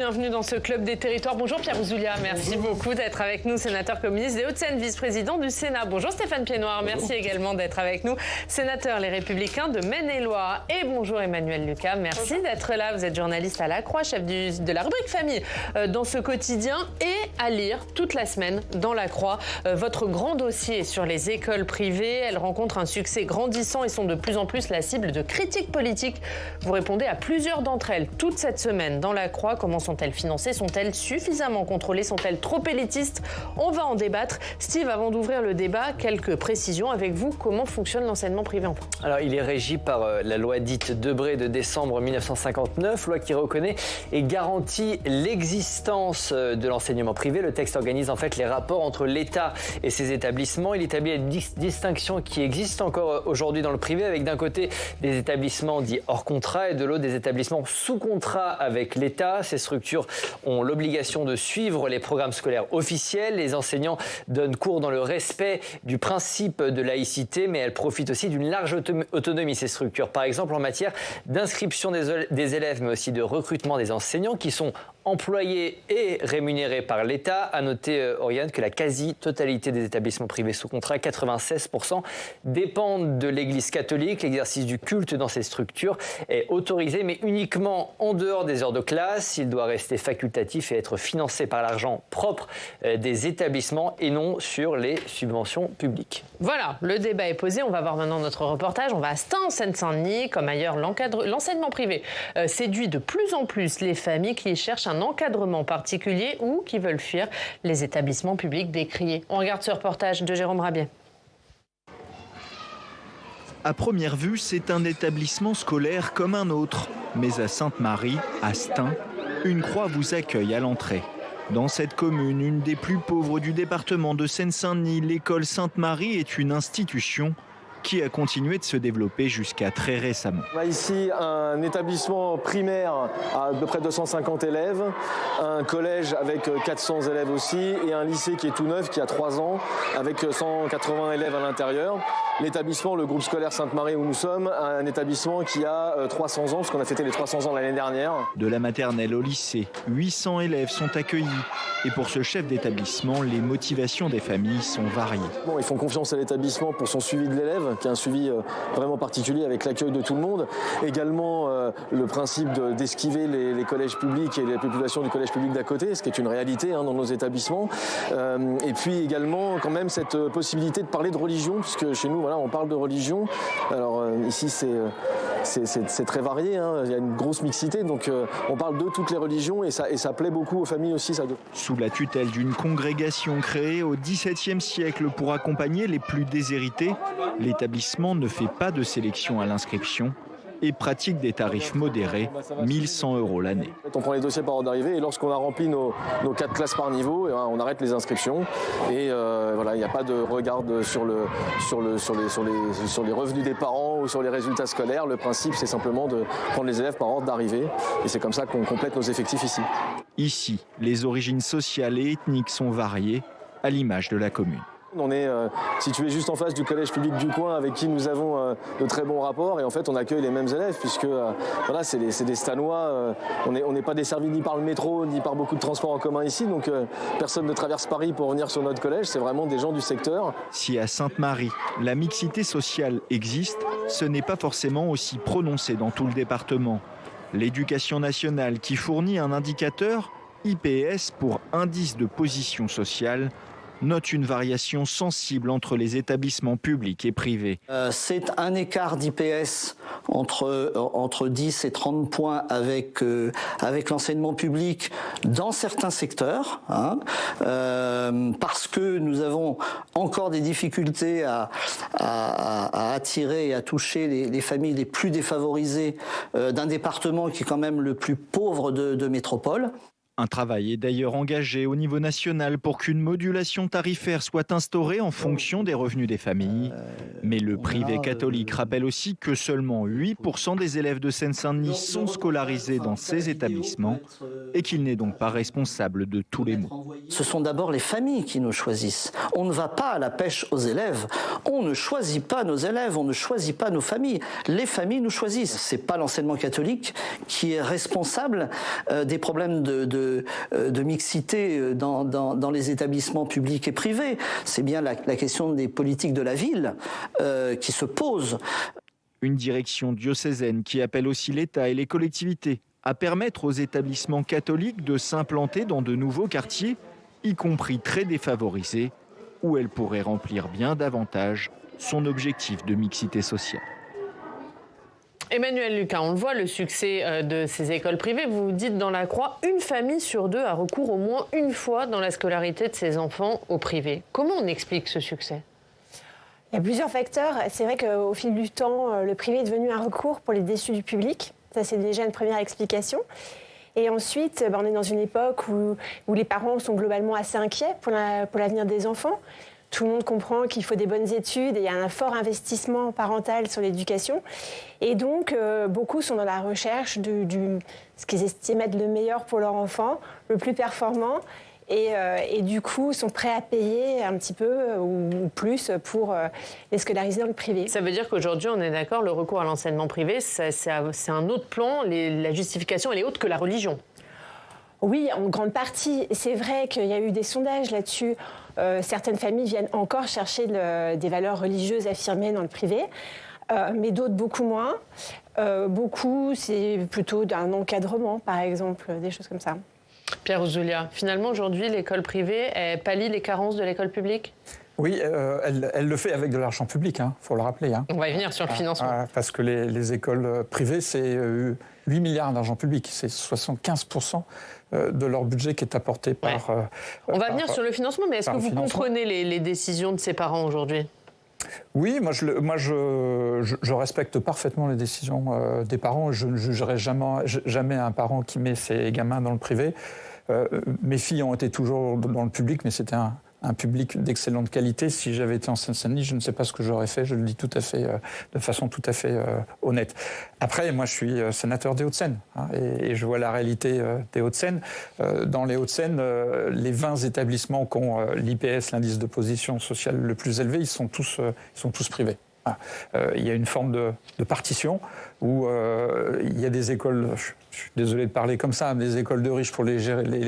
Bienvenue dans ce club des territoires. Bonjour Pierre Ouzoulias, merci beaucoup d'être avec nous, sénateur communiste des Hauts-de-Seine, vice-président du Sénat. Bonjour Stéphane Piednoir, merci également d'être avec nous, sénateur Les Républicains de Maine-et-Loire. Et bonjour Emmanuel Lucas, merci d'être là. Vous êtes journaliste à La Croix, chef de la rubrique famille dans ce quotidien et à lire toute la semaine dans La Croix. Votre grand dossier sur les écoles privées, elles rencontrent un succès grandissant et sont de plus en plus la cible de critiques politiques. Vous répondez à plusieurs d'entre elles toute cette semaine dans La Croix. Comment sont-elles financées? Sont-elles suffisamment contrôlées? Sont-elles trop élitistes? On va en débattre. Steve, avant d'ouvrir le débat, quelques précisions avec vous. Comment fonctionne l'enseignement privé en France? Alors, il est régi par la loi dite Debré de décembre 1959, loi qui reconnaît et garantit l'existence de l'enseignement privé. Le texte organise en fait les rapports entre l'État et ses établissements. Il établit une distinction qui existe encore aujourd'hui dans le privé, avec d'un côté des établissements dits hors contrat et de l'autre des établissements sous contrat avec l'État. Ces structures ont l'obligation de suivre les programmes scolaires officiels. Les enseignants donnent cours dans le respect du principe de laïcité, mais elles profitent aussi d'une large autonomie, ces structures. Par exemple, en matière d'inscription des élèves, mais aussi de recrutement des enseignants qui sont employés et rémunérés par l'État. À noter, Oriane, que la quasi-totalité des établissements privés sous contrat, 96%, dépendent de l'Église catholique. L'exercice du culte dans ces structures est autorisé, mais uniquement en dehors des heures de classe. Il doit rester facultatif et être financé par l'argent propre des établissements et non sur les subventions publiques. Voilà, le débat est posé. On va voir maintenant notre reportage. On va à Stains, en Seine-Saint-Denis. Comme ailleurs, l'enseignement privé séduit de plus en plus les familles qui cherchent un encadrement particulier ou qui veulent fuir les établissements publics décriés. On regarde ce reportage de Jérôme Rabier. À première vue, c'est un établissement scolaire comme un autre. Mais à Sainte-Marie, à Stains, une croix vous accueille à l'entrée. Dans cette commune, une des plus pauvres du département de Seine-Saint-Denis, l'école Sainte-Marie est une institution qui a continué de se développer jusqu'à très récemment. On a ici un établissement primaire à peu près 250 élèves, un collège avec 400 élèves aussi et un lycée qui est tout neuf, qui a 3 ans, avec 180 élèves à l'intérieur. L'établissement, le groupe scolaire Sainte-Marie où nous sommes, un établissement qui a 300 ans, parce qu'on a fêté les 300 ans l'année dernière. De la maternelle au lycée, 800 élèves sont accueillis. Et pour ce chef d'établissement, les motivations des familles sont variées. Bon, ils font confiance à l'établissement pour son suivi de l'élève, qui est un suivi vraiment particulier avec l'accueil de tout le monde. Également, le principe d'esquiver les collèges publics et les populations du collège public d'à côté, ce qui est une réalité dans nos établissements. Et puis également, quand même, cette possibilité de parler de religion, puisque chez nous, voilà, on parle de religion. Alors ici, c'est très varié, il y a une grosse mixité, donc on parle de toutes les religions et ça plaît beaucoup aux familles aussi. Ça. Sous la tutelle d'une congrégation créée au XVIIe siècle pour accompagner les plus déshérités, l'établissement ne fait pas de sélection à l'inscription et pratique des tarifs modérés, 1 100 € l'année. On prend les dossiers par ordre d'arrivée et lorsqu'on a rempli nos 4 classes par niveau, on arrête les inscriptions. Et voilà, il n'y a pas de regard sur les revenus des parents ou sur les résultats scolaires. Le principe, c'est simplement de prendre les élèves par ordre d'arrivée. Et c'est comme ça qu'on complète nos effectifs ici. Ici, les origines sociales et ethniques sont variées, à l'image de la commune. On est situé juste en face du collège public du coin avec qui nous avons de très bons rapports et en fait on accueille les mêmes élèves puisque voilà, c'est des Stanois, on n'est pas desservi ni par le métro ni par beaucoup de transports en commun ici, donc personne ne traverse Paris pour venir sur notre collège, c'est vraiment des gens du secteur. Si à Sainte-Marie, la mixité sociale existe, ce n'est pas forcément aussi prononcé dans tout le département. L'éducation nationale qui fournit un indicateur, IPS pour indice de position sociale, note une variation sensible entre les établissements publics et privés. C'est un écart d'IPS entre 10 et 30 points avec l'enseignement public dans certains secteurs, parce que nous avons encore des difficultés à attirer et à toucher les familles les plus défavorisées d'un département qui est quand même le plus pauvre de métropole. Un travail est d'ailleurs engagé au niveau national pour qu'une modulation tarifaire soit instaurée en fonction des revenus des familles. Mais le privé catholique rappelle aussi que seulement 8% des élèves de Seine-Saint-Denis sont scolarisés dans ces établissements et qu'il n'est donc pas responsable de tous les maux. Ce sont d'abord les familles qui nous choisissent. On ne va pas à la pêche aux élèves. On ne choisit pas nos élèves, on ne choisit pas nos familles. Les familles nous choisissent. C'est pas l'enseignement catholique qui est responsable des problèmes de mixité dans les établissements publics et privés. C'est bien la question des politiques de la ville qui se pose. Une direction diocésaine qui appelle aussi l'État et les collectivités à permettre aux établissements catholiques de s'implanter dans de nouveaux quartiers, y compris très défavorisés, où elle pourrait remplir bien davantage son objectif de mixité sociale. Emmanuel Lucas, on le voit, le succès de ces écoles privées. Vous dites dans La Croix, une famille sur deux a recours au moins une fois dans la scolarité de ses enfants au privé. Comment on explique ce succès ? Il y a plusieurs facteurs. C'est vrai qu'au fil du temps, le privé est devenu un recours pour les déçus du public. Ça, c'est déjà une première explication. Et ensuite, on est dans une époque où les parents sont globalement assez inquiets pour l'avenir des enfants. Tout le monde comprend qu'il faut des bonnes études et il y a un fort investissement parental sur l'éducation. Et donc, beaucoup sont dans la recherche de ce qu'ils estiment être le meilleur pour leur enfant, le plus performant. Et du coup, sont prêts à payer un petit peu ou plus pour les scolariser dans le privé. Ça veut dire qu'aujourd'hui, on est d'accord, le recours à l'enseignement privé, c'est un autre plan. La justification, elle est autre que la religion. Oui, en grande partie. C'est vrai qu'il y a eu des sondages là-dessus. Certaines familles viennent encore chercher des valeurs religieuses affirmées dans le privé, mais d'autres beaucoup moins. Beaucoup, c'est plutôt d'un encadrement, par exemple, des choses comme ça. Pierre Ouzoulias, finalement, aujourd'hui, l'école privée, elle pallie les carences de l'école publique ? Oui, elle le fait avec de l'argent public, faut le rappeler. On va y venir sur le financement. Parce que les écoles privées, c'est 8 milliards d'argent public. C'est 75% de leur budget qui est apporté par... On va venir sur le financement, mais est-ce que vous comprenez les décisions de ces parents aujourd'hui ? Oui, moi je respecte parfaitement les décisions des parents. Je ne jugerai jamais un parent qui met ses gamins dans le privé. Mes filles ont été toujours dans le public, mais c'était un public d'excellente qualité. Si j'avais été en Seine-Saint-Denis, je ne sais pas ce que j'aurais fait. Je le dis tout à fait, de façon tout à fait honnête. Après, moi, je suis sénateur des Hauts-de-Seine, et je vois la réalité des Hauts-de-Seine. Dans les Hauts-de-Seine, les 20 établissements qui ont l'IPS, l'indice de position sociale le plus élevé, ils sont tous privés. Il y a une forme de partition où il y a des écoles, je suis désolé de parler comme ça, des écoles de riches pour les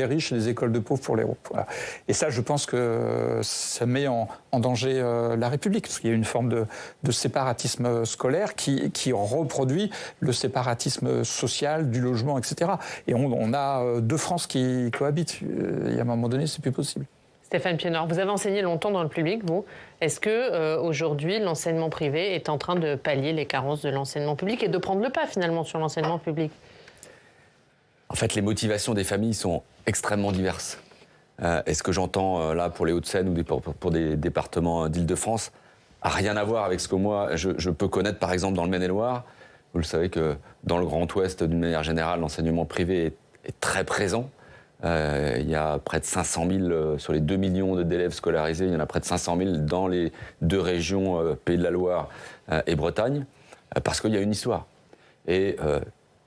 riches et des écoles de pauvres pour les pauvres. Voilà. Et ça, je pense que ça met en danger la République, parce qu'il y a une forme de séparatisme scolaire qui reproduit le séparatisme social, du logement, etc. Et on a deux France qui cohabitent. Et à un moment donné, c'est plus possible. Stéphane Piednoir, vous avez enseigné longtemps dans le public, vous. Est-ce que aujourd'hui l'enseignement privé est en train de pallier les carences de l'enseignement public et de prendre le pas finalement sur l'enseignement public ? En fait, les motivations des familles sont extrêmement diverses. Et ce que j'entends là pour les Hauts-de-Seine ou pour des départements d'Île-de-France n'a rien à voir avec ce que moi je peux connaître par exemple dans le Maine-et-Loire. Vous le savez que dans le Grand Ouest, d'une manière générale, l'enseignement privé est très présent. Il y a près de 500 000, sur les 2 millions d'élèves scolarisés, il y en a près de 500 000 dans les deux régions, Pays de la Loire et Bretagne, parce qu'il y a une histoire. Et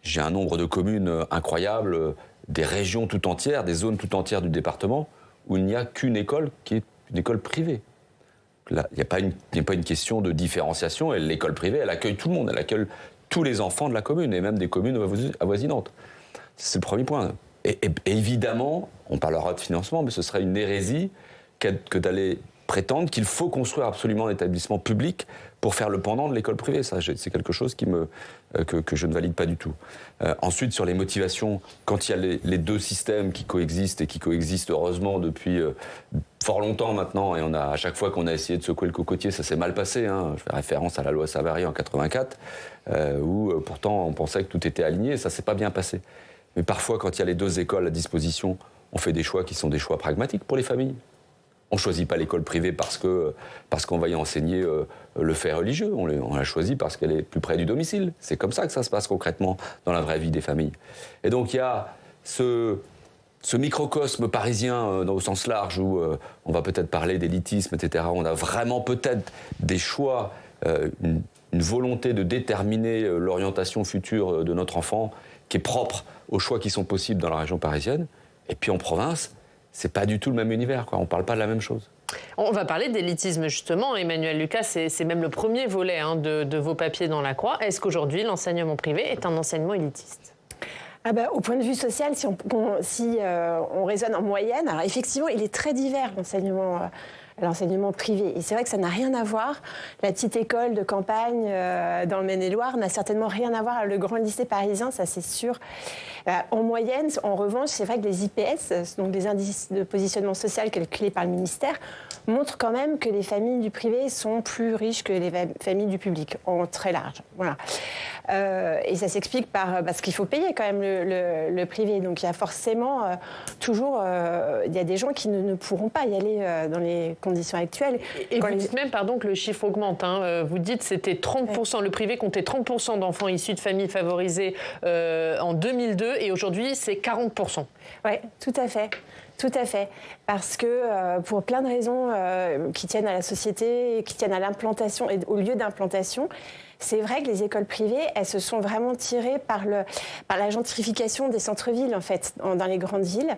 j'ai un nombre de communes incroyables, des régions tout entières, des zones tout entières du département, où il n'y a qu'une école qui est une école privée. Là, il n'y a pas une question de différenciation, et l'école privée, elle accueille tout le monde, elle accueille tous les enfants de la commune, et même des communes avoisinantes. C'est le premier point. Et évidemment, on parlera de financement, mais ce serait une hérésie que d'aller prétendre qu'il faut construire absolument un établissement public pour faire le pendant de l'école privée. Ça, c'est quelque chose que je ne valide pas du tout. Ensuite, sur les motivations, quand il y a les deux systèmes qui coexistent, et qui coexistent heureusement depuis fort longtemps maintenant, et à chaque fois qu'on a essayé de secouer le cocotier, ça s'est mal passé. Je fais référence à la loi Savary en 84, où pourtant on pensait que tout était aligné, et ça ne s'est pas bien passé. Mais parfois, quand il y a les deux écoles à disposition, on fait des choix qui sont des choix pragmatiques pour les familles. On ne choisit pas l'école privée parce qu'on va y enseigner le fait religieux. On la choisit parce qu'elle est plus près du domicile. C'est comme ça que ça se passe concrètement dans la vraie vie des familles. Et donc il y a ce ce microcosme parisien au sens large, où on va peut-être parler d'élitisme, etc., on a vraiment peut-être des choix, une volonté de déterminer l'orientation future de notre enfant qui est propre aux choix qui sont possibles dans la région parisienne. Et puis en province, c'est pas du tout le même univers, quoi. On parle pas de la même chose. On va parler d'élitisme justement. Emmanuel Lucas, c'est même le premier volet de vos papiers dans la Croix. Est-ce qu'aujourd'hui, l'enseignement privé est un enseignement élitiste ? Au point de vue social, si on raisonne en moyenne, alors effectivement, il est très divers l'enseignement privé. Et c'est vrai que ça n'a rien à voir. La petite école de campagne dans le Maine-et-Loire n'a certainement rien à voir avec le grand lycée parisien, ça c'est sûr. En moyenne, en revanche, c'est vrai que les IPS, donc les indices de positionnement social calculés par le ministère, montrent quand même que les familles du privé sont plus riches que les familles du public, en très large. Voilà. Et ça s'explique parce qu'il faut payer quand même le privé. Donc il y a forcément toujours il y a des gens qui ne pourront pas y aller dans les conditions actuelles. Et vous dites même, que le chiffre augmente. Vous dites que c'était 30%, le privé comptait 30% d'enfants issus de familles favorisées en 2002 et aujourd'hui c'est 40%. Oui, tout à fait. Tout à fait. Parce que pour plein de raisons qui tiennent à la société, qui tiennent à l'implantation et au lieu d'implantation, c'est vrai que les écoles privées, elles se sont vraiment tirées par la gentrification des centres-villes, en fait, dans les grandes villes.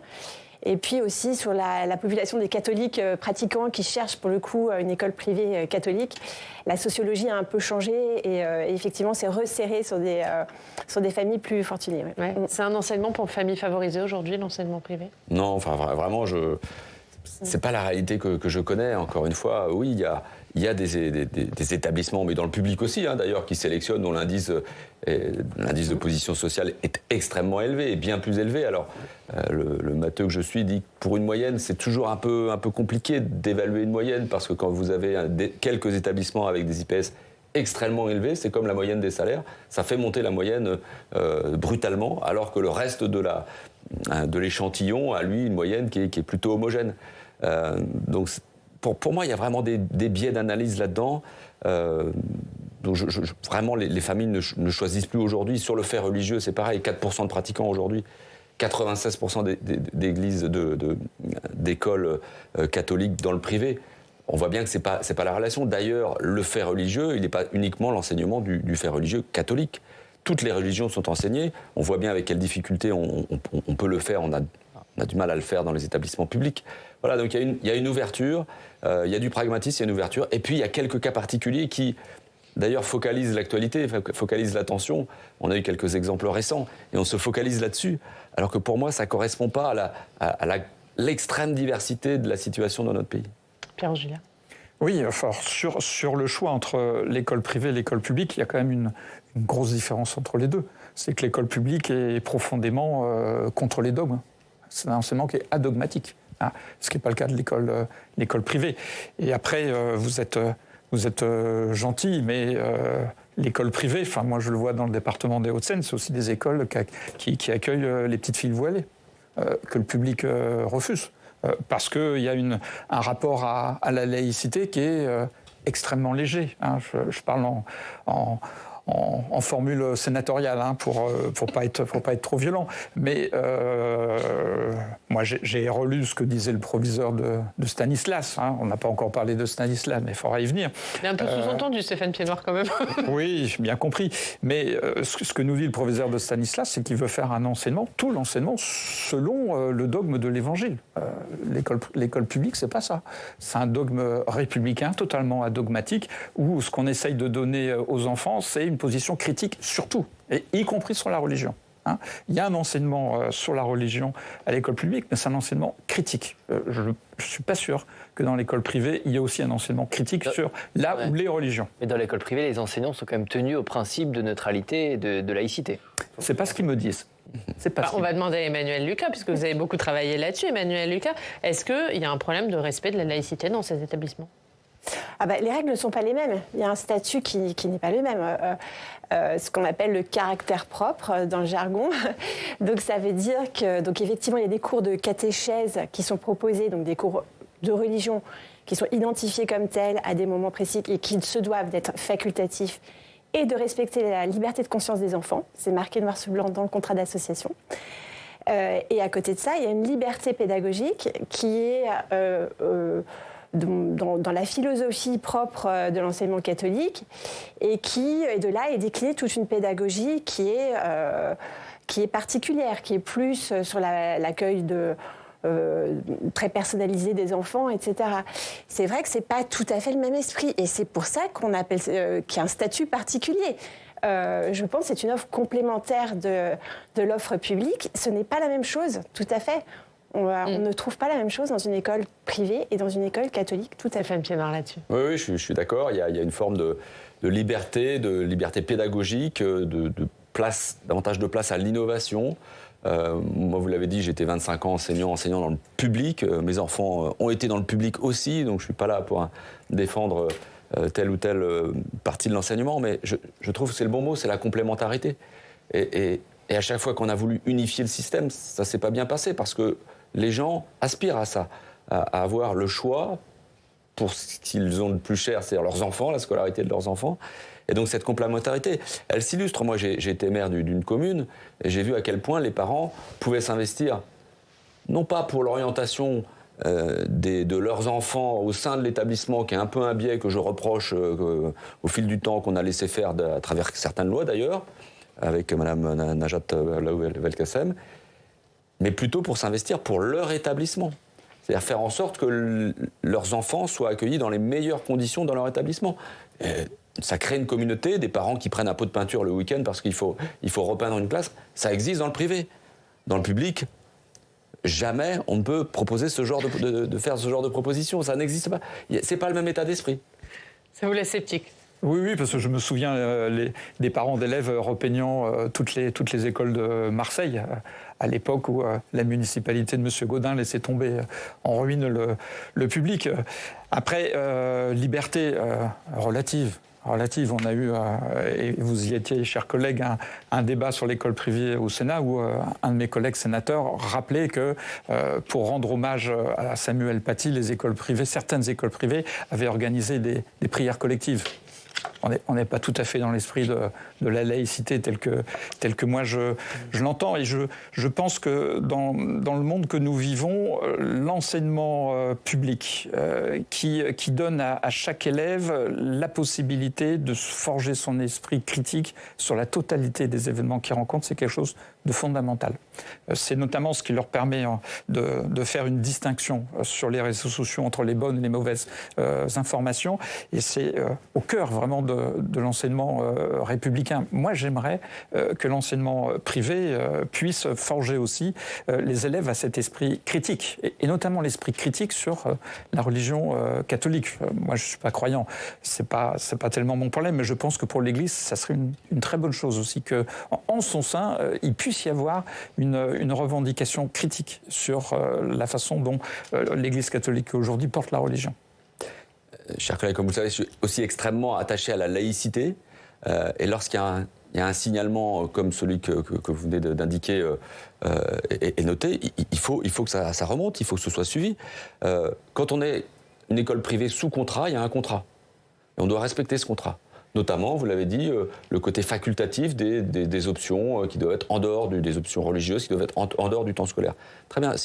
Et puis aussi sur la population des catholiques pratiquants qui cherchent pour le coup une école privée catholique. La sociologie a un peu changé et effectivement s'est resserrée sur des familles plus fortunées. Ouais. C'est un enseignement pour familles favorisées aujourd'hui, l'enseignement privé ? Non, enfin vraiment, c'est pas la réalité que je connais. Encore une fois, oui, il y a des établissements, mais dans le public aussi, d'ailleurs, qui sélectionnent, dont l'indice de position sociale est extrêmement élevé, et bien plus élevé. Alors, le matheux que je suis dit que pour une moyenne, c'est toujours un peu compliqué d'évaluer une moyenne, parce que quand vous avez quelques établissements avec des IPS extrêmement élevés, c'est comme la moyenne des salaires, ça fait monter la moyenne brutalement, alors que le reste de l'échantillon a, lui, une moyenne qui est plutôt homogène. Donc, pour moi, il y a vraiment des biais d'analyse là-dedans. Donc vraiment, les familles ne choisissent plus aujourd'hui. Sur le fait religieux, c'est pareil, 4% de pratiquants aujourd'hui, 96% d'écoles catholiques dans le privé. On voit bien que c'est pas la relation. D'ailleurs, le fait religieux, il n'est pas uniquement l'enseignement du fait religieux catholique. Toutes les religions sont enseignées. On voit bien avec quelles difficultés on peut le faire. On a du mal à le faire dans les établissements publics. Voilà, donc il y a une ouverture, il y a du pragmatisme, il y a une ouverture. Et puis il y a quelques cas particuliers qui, d'ailleurs, focalisent l'actualité, focalisent l'attention. On a eu quelques exemples récents et on se focalise là-dessus. Alors que pour moi, ça ne correspond pas à l'extrême diversité de la situation dans notre pays. Pierre Ouzoulias. Oui, sur le choix entre l'école privée et l'école publique, il y a quand même une grosse différence entre les deux. C'est que l'école publique est profondément contre les dogmes. C'est un enseignement qui est adogmatique, ce qui n'est pas le cas de l'école privée. Et après, vous êtes gentil, mais l'école privée, moi je le vois dans le département des Hauts-de-Seine, c'est aussi des écoles qui accueillent les petites filles voilées, que le public refuse. Parce qu'il y a un rapport à la laïcité qui est extrêmement léger. Je parle en formule sénatoriale, pour pas être trop violent. Mais moi, j'ai relu ce que disait le proviseur de Stanislas. On n'a pas encore parlé de Stanislas, mais il faudra y venir. Il y a un peu sous-entendu, Stéphane Piednoir, quand même. Oui, j'ai bien compris. Mais ce que nous dit le proviseur de Stanislas, c'est qu'il veut faire un enseignement, tout l'enseignement, selon le dogme de l'Évangile. L'école publique, c'est pas ça. C'est un dogme républicain, totalement adogmatique, où ce qu'on essaye de donner aux enfants, c'est une position critique sur tout, et y compris sur la religion. Il y a un enseignement sur la religion à l'école publique, mais c'est un enseignement critique. Je ne suis pas sûr que dans l'école privée, il y ait aussi un enseignement critique sur ou les religions. Mais dans l'école privée, les enseignants sont quand même tenus au principe de neutralité et de laïcité. C'est pas ce qu'ils me disent. On va demander à Emmanuel Lucas, puisque vous avez beaucoup travaillé là-dessus. Emmanuel Lucas, est-ce qu'il y a un problème de respect de la laïcité dans ces établissements ? Les règles ne sont pas les mêmes. Il y a un statut qui n'est pas le même. Ce qu'on appelle le caractère propre dans le jargon. Donc ça veut dire qu'effectivement, il y a des cours de catéchèse qui sont proposés, donc des cours de religion qui sont identifiés comme tels à des moments précis et qui se doivent d'être facultatifs et de respecter la liberté de conscience des enfants. C'est marqué noir sur blanc dans le contrat d'association. Et à côté de ça, il y a une liberté pédagogique qui est dans la philosophie propre de l'enseignement catholique et qui, de là, est déclinée toute une pédagogie qui est particulière, qui est plus sur l'accueil très personnalisé des enfants, etc. C'est vrai que c'est pas tout à fait le même esprit, et c'est pour ça qu'on appelle qu'il y a un statut particulier. Je pense que c'est une offre complémentaire de l'offre publique. Ce n'est pas la même chose, tout à fait. On ne trouve pas la même chose dans une école privée et dans une école catholique, tout à fait. Stéphane Piednoir là-dessus. Oui, je suis d'accord. Il y a une forme de liberté pédagogique, davantage de place à l'innovation. Moi, vous l'avez dit, j'étais 25 ans enseignant dans le public. Mes enfants ont été dans le public aussi, donc je ne suis pas là pour défendre telle ou telle partie de l'enseignement, mais je trouve que c'est le bon mot, c'est la complémentarité. Et à chaque fois qu'on a voulu unifier le système, ça ne s'est pas bien passé, parce que les gens aspirent à ça, à avoir le choix pour ce qu'ils ont de plus cher, c'est-à-dire leurs enfants, la scolarité de leurs enfants. Et donc cette complémentarité, elle s'illustre. Moi, j'ai été maire d'une commune et j'ai vu à quel point les parents pouvaient s'investir, non pas pour l'orientation de leurs enfants au sein de l'établissement, qui est un peu un biais que je reproche au fil du temps qu'on a laissé faire à travers certaines lois d'ailleurs, avec Mme Najat Vallaud-Belkacem, mais plutôt pour s'investir pour leur établissement. C'est-à-dire faire en sorte que leurs enfants soient accueillis dans les meilleures conditions dans leur établissement. Ça crée une communauté, des parents qui prennent un pot de peinture le week-end parce qu'il faut repeindre une classe. Ça existe dans le privé. Dans le public, jamais on ne peut proposer de faire ce genre de proposition. Ça n'existe pas. C'est pas le même état d'esprit. Ça vous laisse sceptique? Oui, parce que je me souviens des parents d'élèves repeignant toutes les écoles de Marseille, à l'époque où la municipalité de M. Gaudin laissait tomber en ruine le public. Après, liberté relative. On a eu, et vous y étiez, chers collègues, un débat sur l'école privée au Sénat où un de mes collègues sénateurs rappelait que pour rendre hommage à Samuel Paty, certaines écoles privées avaient organisé des prières collectives. On n'est pas tout à fait dans l'esprit de la laïcité tel que moi je l'entends. Et je pense que dans le monde que nous vivons, l'enseignement public qui donne à chaque élève la possibilité de forger son esprit critique sur la totalité des événements qu'il rencontre, c'est quelque chose de fondamental. C'est notamment ce qui leur permet de faire une distinction sur les réseaux sociaux entre les bonnes et les mauvaises informations. Et c'est au cœur vraiment de l'enseignement républicain. Moi, j'aimerais que l'enseignement privé puisse forger aussi les élèves à cet esprit critique, et notamment l'esprit critique sur la religion catholique. Moi, je ne suis pas croyant, c'est pas tellement mon problème, mais je pense que pour l'Église, ça serait une très bonne chose aussi qu'en son sein, il puisse y avoir une revendication critique sur la façon dont l'Église catholique aujourd'hui porte la religion. Chers collègues, comme vous le savez, je suis aussi extrêmement attaché à la laïcité. Et lorsqu'il y a un signalement comme celui que vous venez d'indiquer est noté, il faut que ça remonte, il faut que ce soit suivi. Quand on est une école privée sous contrat, il y a un contrat. Et on doit respecter ce contrat. Notamment, vous l'avez dit, le côté facultatif des options qui doivent être en dehors des options religieuses, qui doivent être en dehors du temps scolaire. Très bien,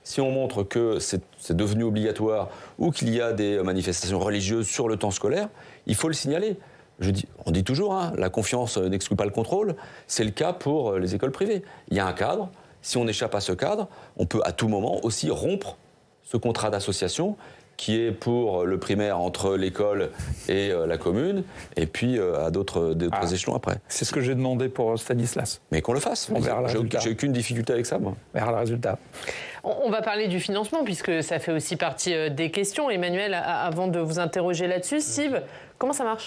si on montre que c'est devenu obligatoire ou qu'il y a des manifestations religieuses sur le temps scolaire, il faut le signaler. On dit toujours, la confiance n'exclut pas le contrôle. C'est le cas pour les écoles privées. Il y a un cadre. Si on échappe à ce cadre, on peut à tout moment aussi rompre ce contrat d'association qui est pour le primaire entre l'école et la commune, et puis à d'autres échelons après. C'est ce que j'ai demandé pour Stanislas. Mais qu'on le fasse. On verra le résultat. J'ai aucune difficulté avec ça, moi. On verra le résultat. On va parler du financement, puisque ça fait aussi partie des questions. Emmanuel, avant de vous interroger là-dessus, Steve, comment ça marche ?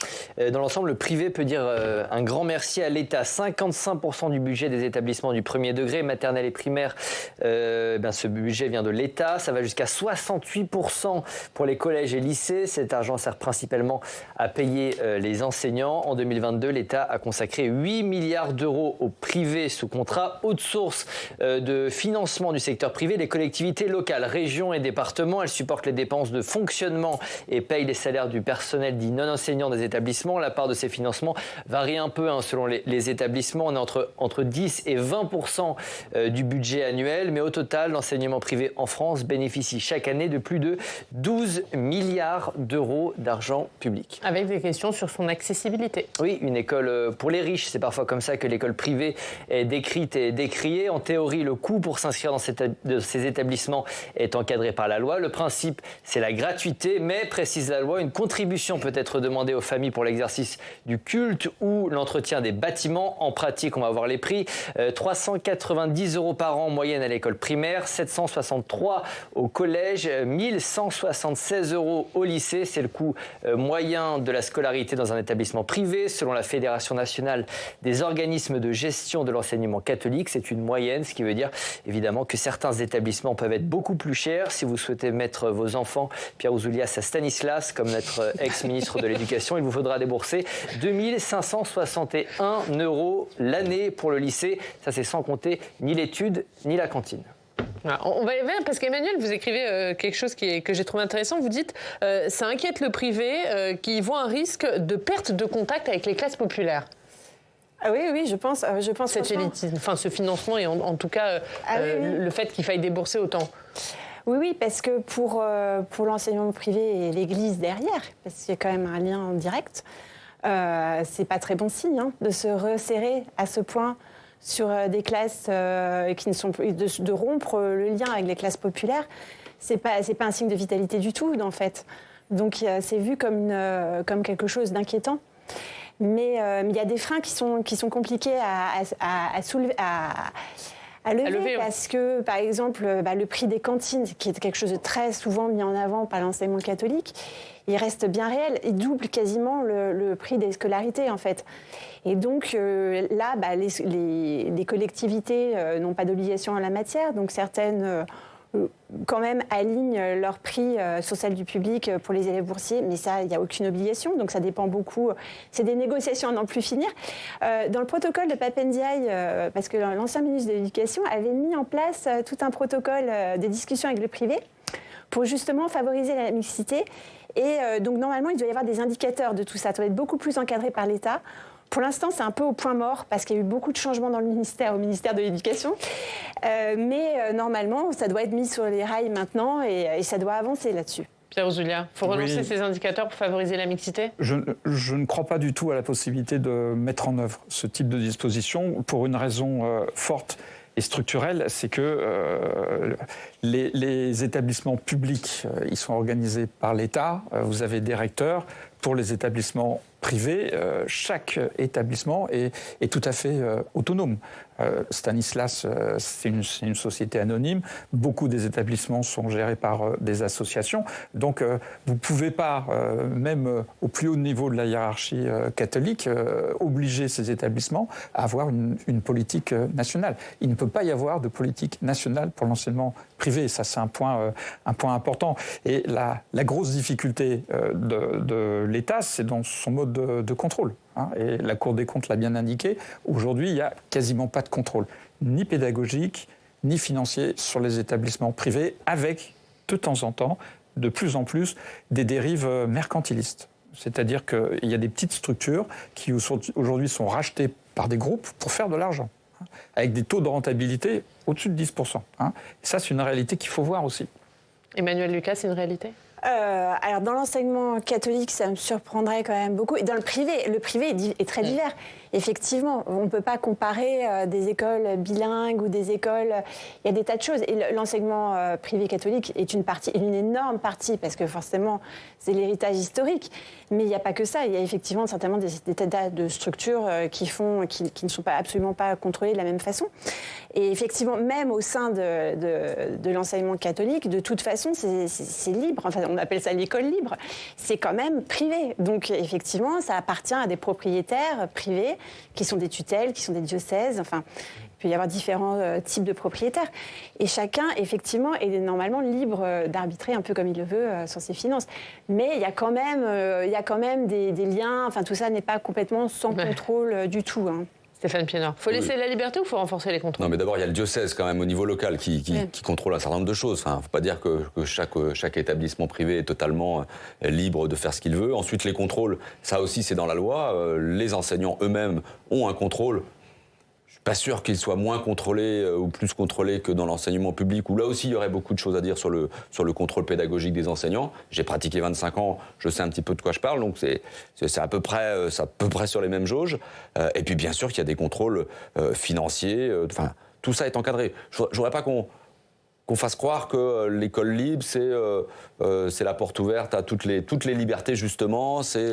Dans l'ensemble, le privé peut dire un grand merci à l'État. 55% du budget des établissements du premier degré, maternelle et primaire, ce budget vient de l'État. Ça va jusqu'à 68% pour les collèges et lycées. Cet argent sert principalement à payer les enseignants. En 2022, l'État a consacré 8 milliards d'euros au privé sous contrat. Autre source de financement du secteur privé, les collectivités locales, régions et départements. Elles supportent les dépenses de fonctionnement et payent les salaires du personnel dit non enseignant des établissements. La part de ces financements varie un peu selon les établissements. On est entre 10 et 20% du budget annuel. Mais au total, l'enseignement privé en France bénéficie chaque année de plus de 12 milliards d'euros d'argent public. Avec des questions sur son accessibilité. Oui, une école pour les riches. C'est parfois comme ça que l'école privée est décrite et décriée. En théorie, le coût pour s'inscrire dans ces établissements est encadré par la loi. Le principe, c'est la gratuité, mais, précise la loi, une contribution peut être demandée aux familles pour l'exercice du culte ou l'entretien des bâtiments. En pratique, on va voir les prix. 390 € par an en moyenne à l'école primaire, 763 au collège, 1176 € au lycée. C'est le coût moyen de la scolarité dans un établissement privé. Selon la Fédération nationale des organismes de gestion de l'enseignement catholique, c'est une moyenne, ce qui veut dire évidemment que certains établissements peuvent être beaucoup plus chers. Si vous souhaitez mettre vos enfants, Pierre Ouzoulias, à Stanislas, comme notre ex-ministre de l'Éducation, il vous faudra débourser 2561 € l'année pour le lycée. Ça, c'est sans compter ni l'étude ni la cantine. On va y venir parce qu'Emmanuel, vous écrivez quelque chose que j'ai trouvé intéressant. Vous dites ça inquiète le privé qui voit un risque de perte de contact avec les classes populaires. Ah oui, je pense. Cette élitisme, enfin ce financement et en tout cas le fait qu'il faille débourser autant. Oui, parce que pour l'enseignement privé et l'Église derrière, parce qu'il y a quand même un lien direct, c'est pas très bon signe de se resserrer à ce point sur des classes qui ne sont plus, de rompre le lien avec les classes populaires. C'est pas un signe de vitalité du tout, en fait. Donc c'est vu comme quelque chose d'inquiétant. Mais il y a des freins qui sont compliqués à lever parce que, par exemple, le prix des cantines, qui est quelque chose de très souvent mis en avant par l'enseignement catholique, il reste bien réel. Il double quasiment le prix des scolarités, en fait. Et donc, là, les collectivités n'ont pas d'obligation en la matière. Donc, certaines, quand même, alignent leur prix sur celle du public pour les élèves boursiers. Mais ça, il n'y a aucune obligation. Donc, ça dépend beaucoup. C'est des négociations à n'en plus finir. Dans le protocole de Pape Ndiaye, parce que l'ancien ministre de l'Éducation avait mis en place tout un protocole de discussion avec le privé pour justement favoriser la mixité. Et donc, normalement, il doit y avoir des indicateurs de tout ça. Ça doit être beaucoup plus encadré par l'État. Pour l'instant, c'est un peu au point mort parce qu'il y a eu beaucoup de changements dans le ministère, au ministère de l'Éducation. Mais normalement, ça doit être mis sur les rails maintenant et ça doit avancer là-dessus. Pierre Ouzoulias, il faut relancer ces indicateurs pour favoriser la mixité ? Je ne crois pas du tout à la possibilité de mettre en œuvre ce type de disposition pour une raison forte et structurelle, c'est que les établissements publics, ils sont organisés par l'État. Vous avez des recteurs. Pour les établissements privés, chaque établissement est tout à fait autonome. Stanislas, c'est une société anonyme. Beaucoup des établissements sont gérés par des associations. Donc, vous ne pouvez pas, même au plus haut niveau de la hiérarchie catholique, obliger ces établissements à avoir une politique nationale. Il ne peut pas y avoir de politique nationale pour l'enseignement privé. Ça, c'est un point important. Et la grosse difficulté de l'État, c'est dans son mode de contrôle. Et la Cour des comptes l'a bien indiqué. Aujourd'hui, il n'y a quasiment pas de contrôle, ni pédagogique, ni financier sur les établissements privés, avec, de temps en temps, de plus en plus, des dérives mercantilistes. C'est-à-dire qu'il y a des petites structures qui aujourd'hui sont rachetées par des groupes pour faire de l'argent, avec des taux de rentabilité au-dessus de 10%. Et ça, c'est une réalité qu'il faut voir aussi. Emmanuel Lucas, c'est une réalité ? Alors, dans l'enseignement catholique, ça me surprendrait quand même beaucoup. Et dans le privé est très divers. Effectivement, on ne peut pas comparer des écoles bilingues ou des écoles... Il y a des tas de choses. Et l'enseignement privé catholique est une énorme partie, parce que forcément, c'est l'héritage historique. Mais il n'y a pas que ça. Il y a effectivement certainement des tas de structures qui ne sont absolument pas contrôlées de la même façon. Et effectivement, même au sein de l'enseignement catholique, de toute façon, c'est libre. Enfin, on appelle ça l'école libre. C'est quand même privé. Donc, effectivement, ça appartient à des propriétaires privés qui sont des tutelles, qui sont des diocèses. Enfin, il peut y avoir différents types de propriétaires. Et chacun, effectivement, est normalement libre d'arbitrer un peu comme il le veut sur ses finances. Mais il y a quand même des liens. Enfin, tout ça n'est pas complètement sans contrôle du tout. Stéphane Piednoir, il faut laisser la liberté ou il faut renforcer les contrôles? Non, mais d'abord, il y a le diocèse quand même au niveau local qui contrôle un certain nombre de choses. Enfin, il ne faut pas dire que chaque établissement privé est totalement libre de faire ce qu'il veut. Ensuite, les contrôles, ça aussi, c'est dans la loi. Les enseignants eux-mêmes ont un contrôle. Je ne suis pas sûr qu'ils soient moins contrôlés ou plus contrôlés que dans l'enseignement public, où là aussi, il y aurait beaucoup de choses à dire sur le contrôle pédagogique des enseignants. J'ai pratiqué 25 ans, je sais un petit peu de quoi je parle, donc c'est à peu près sur les mêmes jauges. Et puis, bien sûr, qu'il y a des contrôles financiers. Enfin, tout ça est encadré. Je ne voudrais pas qu'on fasse croire que l'école libre, c'est la porte ouverte à toutes les libertés, justement, c'est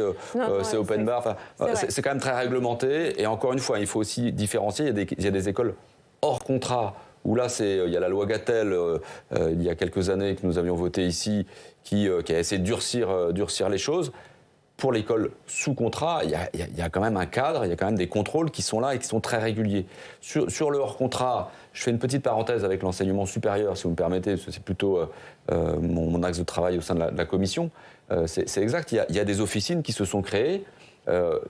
open bar. Enfin, c'est quand même très réglementé. Et encore une fois, il faut aussi différencier. Il y a des écoles hors contrat, où là, il y a la loi Gattel, il y a quelques années, que nous avions voté ici, qui a essayé de durcir les choses. Pour l'école sous contrat, il y a quand même un cadre, il y a quand même des contrôles qui sont là et qui sont très réguliers. Sur le hors contrat, je fais une petite parenthèse avec l'enseignement supérieur, si vous me permettez, parce que c'est plutôt mon axe de travail au sein de la commission. C'est exact, il y a des officines qui se sont créées,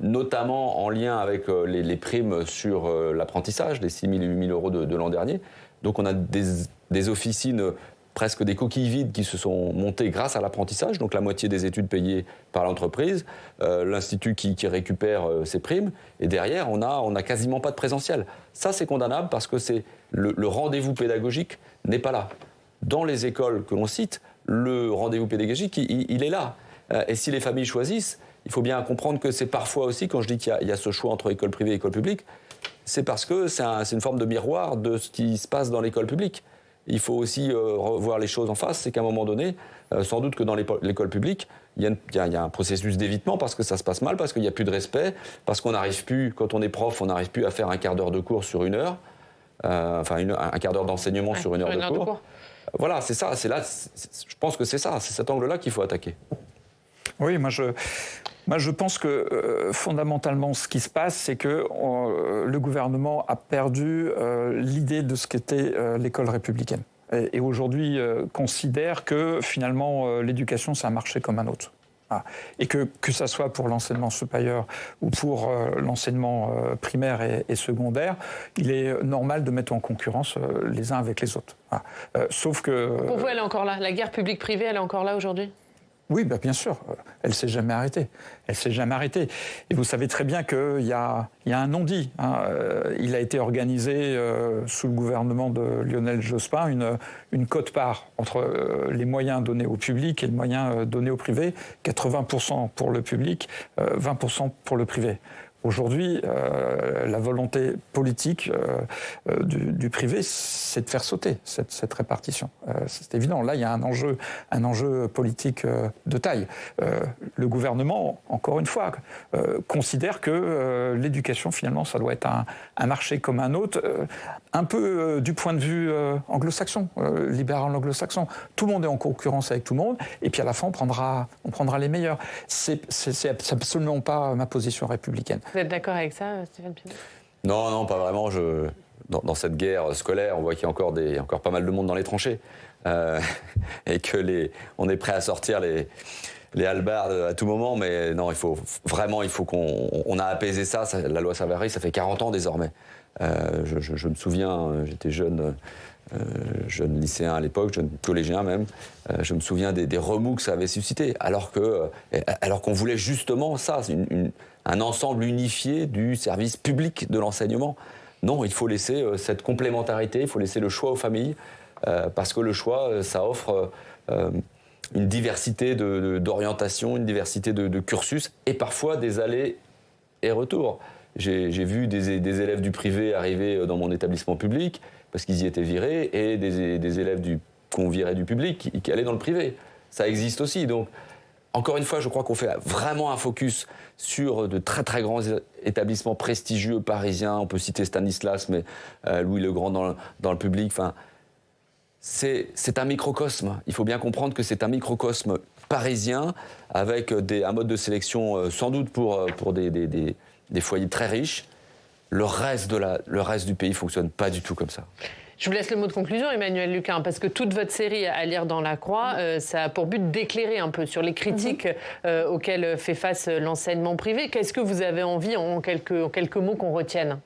notamment en lien avec les primes sur l'apprentissage, les 6 000 et 8 000 euros de l'an dernier. Donc on a des officines, presque des coquilles vides qui se sont montées grâce à l'apprentissage, donc la moitié des études payées par l'entreprise, l'institut qui récupère ses primes, et derrière, on a quasiment pas de présentiel. Ça, c'est condamnable parce que le rendez-vous pédagogique n'est pas là. Dans les écoles que l'on cite, le rendez-vous pédagogique, il est là. Et si les familles choisissent, il faut bien comprendre que c'est parfois aussi, quand je dis qu'il y a ce choix entre école privée et école publique, c'est parce que c'est une forme de miroir de ce qui se passe dans l'école publique. Il faut aussi revoir les choses en face, c'est qu'à un moment donné, sans doute que dans l'école publique, il y a un processus d'évitement parce que ça se passe mal, parce qu'il n'y a plus de respect, parce qu'on n'arrive plus, quand on est prof, on n'arrive plus à faire un quart d'heure de cours sur une heure, un quart d'heure d'enseignement sur une heure de cours. Voilà, c'est ça, je pense que c'est cet angle-là qu'il faut attaquer. Oui, moi je pense que fondamentalement ce qui se passe, c'est que le gouvernement a perdu l'idée de ce qu'était l'école républicaine. Et aujourd'hui considère que finalement l'éducation c'est un marché comme un autre. Ah. Et que ça soit pour l'enseignement supérieur ou pour l'enseignement primaire et secondaire, il est normal de mettre en concurrence les uns avec les autres. Ah. Sauf que... Pour vous, elle est encore là. La guerre publique-privée, elle est encore là aujourd'hui ? Oui, bien sûr. Elle ne s'est jamais arrêtée. Elle s'est jamais arrêtée. Et vous savez très bien qu'il y a un non-dit. Il a été organisé sous le gouvernement de Lionel Jospin une quote-part entre les moyens donnés au public et les moyens donnés au privé. 80% pour le public, 20% pour le privé. Aujourd'hui, la volonté politique du privé, c'est de faire sauter cette répartition. C'est évident. Là, il y a un enjeu politique de taille. Le gouvernement, encore une fois, considère que l'éducation, finalement, ça doit être un marché comme un autre, un peu du point de vue anglo-saxon, libéral anglo-saxon. Tout le monde est en concurrence avec tout le monde, et puis à la fin, on prendra les meilleurs. C'est absolument pas ma position républicaine. Vous êtes d'accord avec ça, Stéphane Piednoir ? Non, pas vraiment. Dans cette guerre scolaire, on voit qu'il y a encore pas mal de monde dans les tranchées. Et on est prêt à sortir les hallebardes à tout moment. Mais non, il faut qu'on a apaisé ça. La loi Savary, ça fait 40 ans désormais. Je me souviens, j'étais jeune lycéen à l'époque, jeune collégien même, je me souviens des remous que ça avait suscité, alors qu'on voulait justement ça, un ensemble unifié du service public de l'enseignement. Non, il faut laisser cette complémentarité, il faut laisser le choix aux familles, parce que le choix, ça offre une diversité d'orientation, une diversité de cursus, et parfois des allers et retours. J'ai vu des élèves du privé arriver dans mon établissement public, parce qu'ils y étaient virés, et des élèves qu'on virait du public qui allaient dans le privé. Ça existe aussi. Donc, encore une fois, je crois qu'on fait vraiment un focus sur de très très grands établissements prestigieux parisiens. On peut citer Stanislas, mais Louis le Grand dans le public. Enfin, c'est un microcosme. Il faut bien comprendre que c'est un microcosme parisien avec un mode de sélection sans doute pour des foyers très riches. Le reste du pays ne fonctionne pas du tout comme ça. Je vous laisse le mot de conclusion, Emmanuel Lucas, parce que toute votre série à lire dans La Croix, ça a pour but d'éclairer un peu sur les critiques auxquelles fait face l'enseignement privé. Qu'est-ce que vous avez envie, en quelques mots, qu'on retienne ?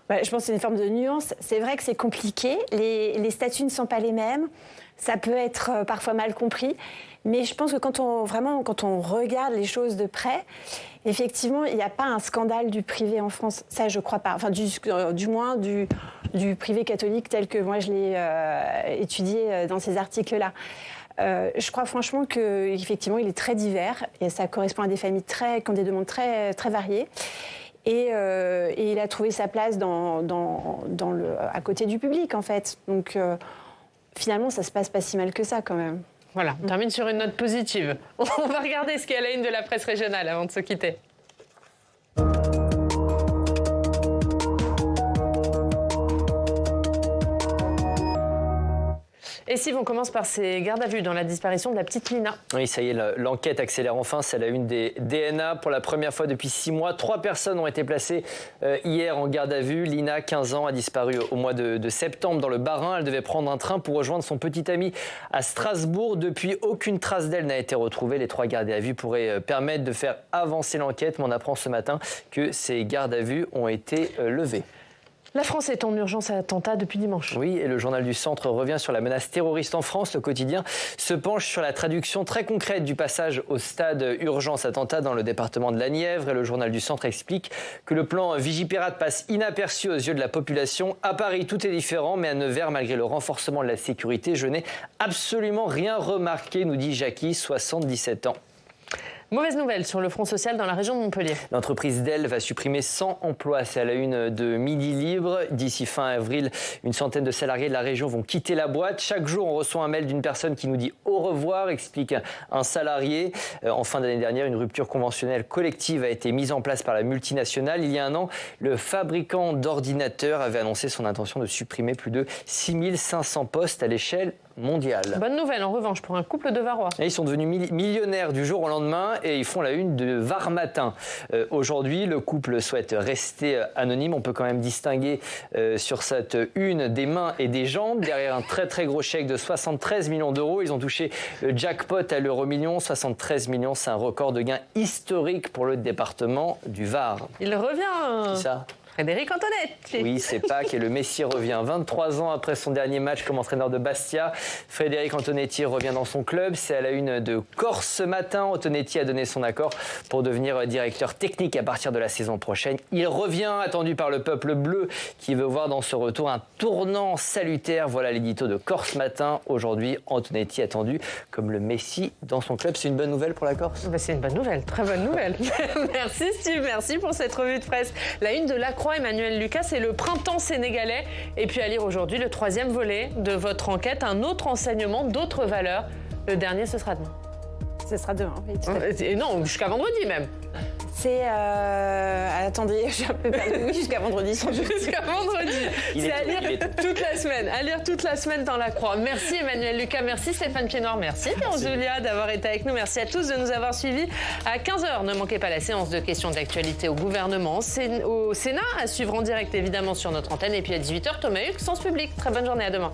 Je pense que c'est une forme de nuance. C'est vrai que c'est compliqué. Les statuts ne sont pas les mêmes. Ça peut être parfois mal compris. Mais je pense que quand on regarde les choses de près, effectivement, il n'y a pas un scandale du privé en France. Ça, je ne crois pas. Enfin, du moins du privé catholique tel que moi je l'ai étudié dans ces articles-là. Je crois franchement qu'effectivement, il est très divers et ça correspond à des familles qui ont des demandes très, très variées. Et il a trouvé sa place à côté du public, en fait. Donc, finalement, ça se passe pas si mal que ça, quand même. Voilà, on termine sur une note positive. On va regarder ce qu'il y a à la une de la presse régionale avant de se quitter. Et si on commence par ces gardes à vue dans la disparition de la petite Lina. Oui, ça y est, l'enquête accélère enfin. C'est la une des DNA. Pour la première fois depuis 6 mois, 3 personnes ont été placées hier en garde à vue. Lina, 15 ans, a disparu au mois de septembre dans le Bas-Rhin. Elle devait prendre un train pour rejoindre son petit ami à Strasbourg. Depuis, aucune trace d'elle n'a été retrouvée. Les 3 gardes à vue pourraient permettre de faire avancer l'enquête. Mais on apprend ce matin que ces gardes à vue ont été levés. La France est en urgence à attentat depuis dimanche. Oui, et le journal du Centre revient sur la menace terroriste en France. Le quotidien se penche sur la traduction très concrète du passage au stade urgence attentat dans le département de la Nièvre. Et le journal du Centre explique que le plan Vigipirate passe inaperçu aux yeux de la population. À Paris, tout est différent, mais à Nevers, malgré le renforcement de la sécurité, je n'ai absolument rien remarqué, nous dit Jackie, 77 ans. Mauvaise nouvelle sur le front social dans la région de Montpellier. L'entreprise Dell va supprimer 100 emplois. C'est à la une de Midi Libre. D'ici fin avril, une centaine de salariés de la région vont quitter la boîte. Chaque jour, on reçoit un mail d'une personne qui nous dit au revoir, explique un salarié. En fin d'année dernière, une rupture conventionnelle collective a été mise en place par la multinationale. Il y a un an, le fabricant d'ordinateurs avait annoncé son intention de supprimer plus de 6500 postes à l'échelle mondiale. Bonne nouvelle en revanche pour un couple de Varois. Et ils sont devenus millionnaires du jour au lendemain et ils font la une de Var Matin. Aujourd'hui, le couple souhaite rester anonyme. On peut quand même distinguer sur cette une des mains et des jambes. Derrière un très très gros chèque de 73 millions d'euros, ils ont touché le jackpot à l'euro-million. 73 millions, c'est un record de gain historique pour le département du Var. Il revient. Qui ça ? Frédéric Antonetti. Oui, c'est Pâques et le Messie revient 23 ans après son dernier match comme entraîneur de Bastia. Frédéric Antonetti revient dans son club. C'est à la une de Corse ce matin. Antonetti a donné son accord pour devenir directeur technique à partir de la saison prochaine. Il revient, attendu par le peuple bleu, qui veut voir dans ce retour un tournant salutaire. Voilà l'édito de Corse matin. Aujourd'hui, Antonetti attendu comme le Messie dans son club. C'est une bonne nouvelle pour la Corse ? C'est une bonne nouvelle, très bonne nouvelle. Merci Steve, merci pour cette revue de presse. La une de La Croix, Emmanuel Lucas, c'est le printemps sénégalais. Et puis à lire aujourd'hui le 3e volet de votre enquête, un autre enseignement, d'autres valeurs. Le dernier, ce sera demain. Ce sera demain, oui. Et non, jusqu'à vendredi même. C'est... Attendez, je suis un peu perdue. Oui, jusqu'à vendredi. Jusqu'à vendredi. C'est à lire toute la semaine. À lire toute la semaine dans La Croix. Merci Emmanuel Lucas, merci Stéphane Piednoir, merci Pierre Ouzoulias d'avoir été avec nous. Merci à tous de nous avoir suivis. À 15h, ne manquez pas la séance de questions d'actualité au gouvernement, au Sénat, à suivre en direct évidemment sur notre antenne. Et puis à 18h, Thomas Huck, Sens Public. Très bonne journée, à demain.